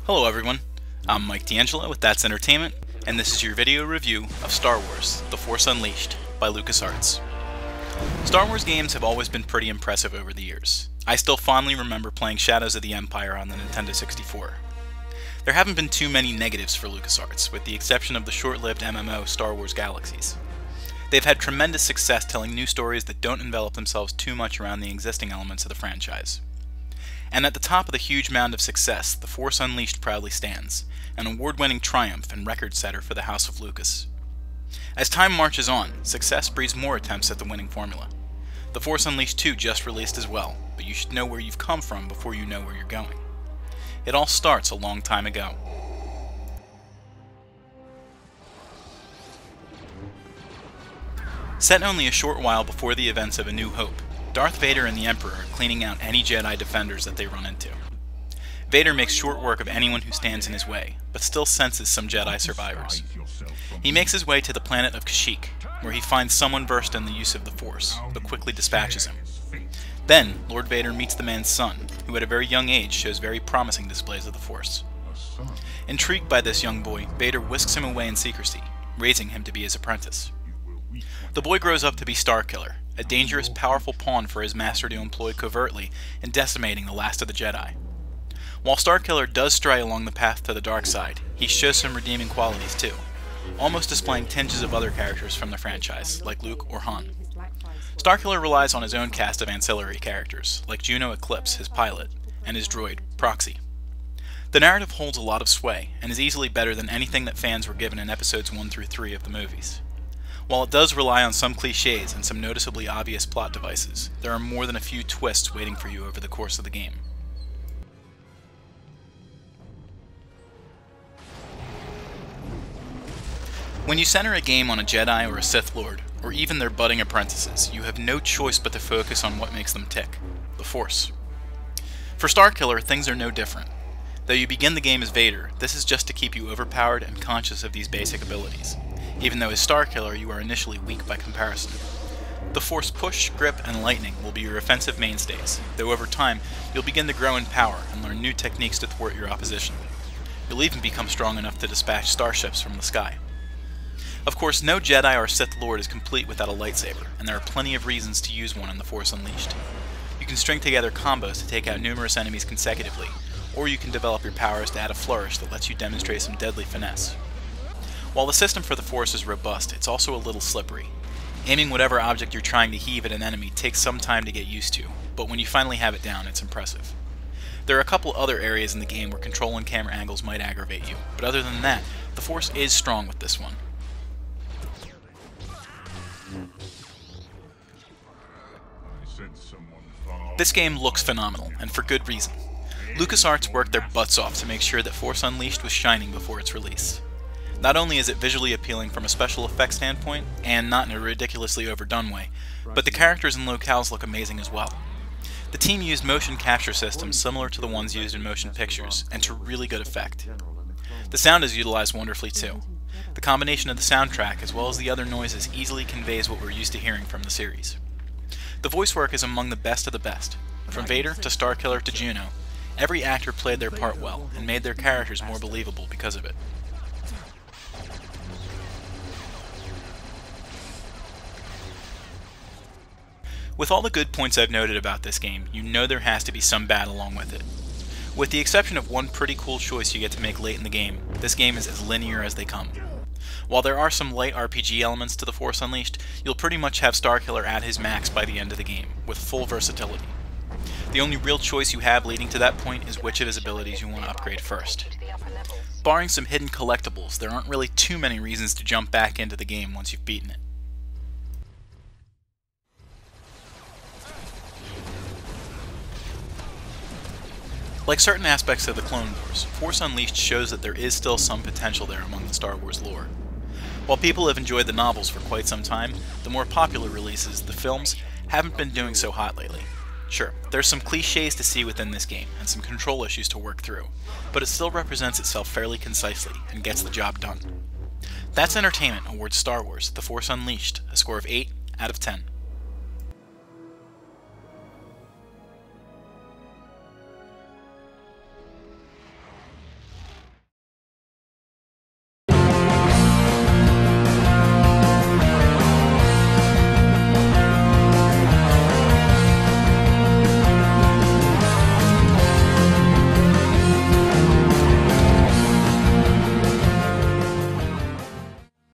Hello everyone, I'm Mike DeAngelo with That's Entertainment, and this is your video review of Star Wars: The Force Unleashed by LucasArts. Star Wars games have always been pretty impressive over the years. I still fondly remember playing Shadows of the Empire on the Nintendo 64. There haven't been too many negatives for LucasArts, with the exception of the short-lived MMO Star Wars Galaxies. They've had tremendous success telling new stories that don't envelop themselves too much around the existing elements of the franchise. And at the top of the huge mound of success, The Force Unleashed proudly stands, an award-winning triumph and record-setter for the House of Lucas. As time marches on, success breeds more attempts at the winning formula. The Force Unleashed 2 just released as well, but you should know where you've come from before you know where you're going. It all starts a long time ago. Set only a short while before the events of A New Hope, Darth Vader and the Emperor are cleaning out any Jedi defenders that they run into. Vader makes short work of anyone who stands in his way, but still senses some Jedi survivors. He makes his way to the planet of Kashyyyk, where he finds someone versed in the use of the Force, but quickly dispatches him. Then, Lord Vader meets the man's son, who at a very young age shows very promising displays of the Force. Intrigued by this young boy, Vader whisks him away in secrecy, raising him to be his apprentice. The boy grows up to be Starkiller, a dangerous, powerful pawn for his master to employ covertly in decimating the last of the Jedi. While Starkiller does stray along the path to the dark side, he shows some redeeming qualities too, almost displaying tinges of other characters from the franchise, like Luke or Han. Starkiller relies on his own cast of ancillary characters, like Juno Eclipse, his pilot, and his droid, Proxy. The narrative holds a lot of sway, and is easily better than anything that fans were given in episodes 1 through 3 of the movies. While it does rely on some cliches and some noticeably obvious plot devices, there are more than a few twists waiting for you over the course of the game. When you center a game on a Jedi or a Sith Lord, or even their budding apprentices, you have no choice but to focus on what makes them tick: the Force. For Starkiller, things are no different. Though you begin the game as Vader, this is just to keep you overpowered and conscious of these basic abilities, even though as Starkiller you are initially weak by comparison. The Force push, grip, and lightning will be your offensive mainstays, though over time you'll begin to grow in power and learn new techniques to thwart your opposition. You'll even become strong enough to dispatch starships from the sky. Of course, no Jedi or Sith Lord is complete without a lightsaber, and there are plenty of reasons to use one in The Force Unleashed. You can string together combos to take out numerous enemies consecutively, or you can develop your powers to add a flourish that lets you demonstrate some deadly finesse. While the system for the Force is robust, it's also a little slippery. Aiming whatever object you're trying to heave at an enemy takes some time to get used to, but when you finally have it down, it's impressive. There are a couple other areas in the game where control and camera angles might aggravate you, but other than that, the Force is strong with this one. This game looks phenomenal, and for good reason. LucasArts worked their butts off to make sure that Force Unleashed was shining before its release. Not only is it visually appealing from a special effects standpoint, and not in a ridiculously overdone way, but the characters and locales look amazing as well. The team used motion capture systems similar to the ones used in motion pictures, and to really good effect. The sound is utilized wonderfully too. The combination of the soundtrack as well as the other noises easily conveys what we're used to hearing from the series. The voice work is among the best of the best. From Vader to Starkiller to Juno, every actor played their part well, and made their characters more believable because of it. With all the good points I've noted about this game, you know there has to be some bad along with it. With the exception of one pretty cool choice you get to make late in the game, this game is as linear as they come. While there are some light RPG elements to The Force Unleashed, you'll pretty much have Starkiller at his max by the end of the game, with full versatility. The only real choice you have leading to that point is which of his abilities you want to upgrade first. Barring some hidden collectibles, there aren't really too many reasons to jump back into the game once you've beaten it. Like certain aspects of the Clone Wars, Force Unleashed shows that there is still some potential there among the Star Wars lore. While people have enjoyed the novels for quite some time, the more popular releases, the films, haven't been doing so hot lately. Sure, there's some cliches to see within this game, and some control issues to work through, but it still represents itself fairly concisely, and gets the job done. That's Entertainment awards Star Wars: The Force Unleashed a score of 8 out of 10.